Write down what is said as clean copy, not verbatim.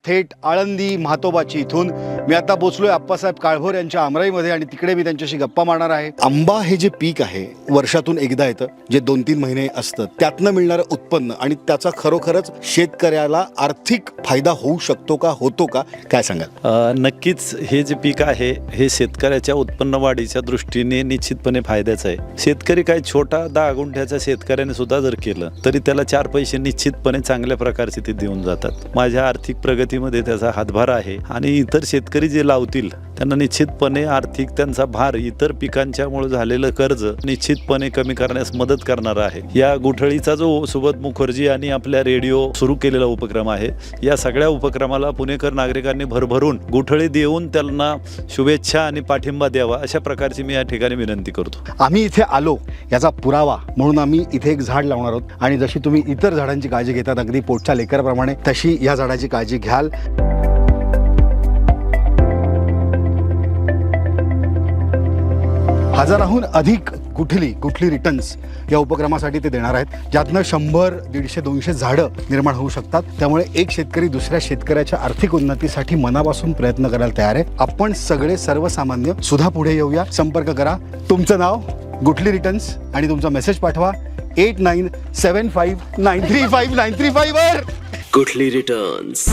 थेट आळंदी म्हातोबाची इथून मी आता पोचलोय आप्पासाहेब काळभोर यांच्या आमराईमध्ये आणि तिकडे मी त्यांच्याशी गप्पा मारणार आहे। आंबा हे जे पीक आहे वर्षातून एकदा येतं, जे 2-3 महिने असतं, त्यातनं मिळणारं उत्पन्न आणि त्याचा खरोखरच शेतकऱ्याला आर्थिक फायदा होऊ शकतो का, होतो का, काय सांगाल? नक्कीच हे जे पीक आहे हे शेतकऱ्याच्या उत्पन्न वाढीच्या दृष्टीने निश्चितपणे फायद्याचं आहे। शेतकरी काय छोटा 10 गुंठ्याच्या शेतकऱ्याने सुद्धा जर केलं तरी त्याला 4 पैसे निश्चितपणे चांगल्या प्रकारचे ते देऊन जातात। माझ्या आर्थिक प्रगतीमध्ये त्याचा हातभार आहे आणि इतर शेतकरी जे लावतील त्यांना निश्चितपणे आर्थिक त्यांचा भार इतर पिकांच्यामुळे झालेलं कर्ज निश्चितपणे कमी करण्यास मदत करणार आहे। या गुठळीचा जो सुबोध मुखर्जी आणि आपल्या रेडिओ सुरू केलेला उपक्रम आहे, या सगळ्या उपक्रमाला पुणेकर नागरिकांनी भरभरून गुठळी देऊन त्यांना शुभेच्छा आणि पाठिंबा द्यावा अशा प्रकारची मी या ठिकाणी विनंती करतो। आम्ही इथे आलो याचा पुरावा म्हणून आम्ही इथे एक झाड लावणार आहोत आणि जशी तुम्ही इतर झाडांची काळजी घेतात अगदी पोटच्या लेकराप्रमाणे तशी या झाडाची काळजी घ्याल। हजाराहून अधिक गुठली रिटर्न्स या उपक्रमासाठी ते देणार आहेत, ज्यातनं 100, 150, 200 झाडं निर्माण होऊ शकतात। त्यामुळे एक शेतकरी दुसऱ्या शेतकऱ्याच्या आर्थिक उन्नतीसाठी मनापासून प्रयत्न करायला तयार आहे। आपण सगळे सर्वसामान्य सुद्धा पुढे येऊया। संपर्क करा, तुमचं नाव, गुठली रिटर्न्स आणि तुमचा मेसेज पाठवा 8975935935 वर। गुठली रिटर्न्स।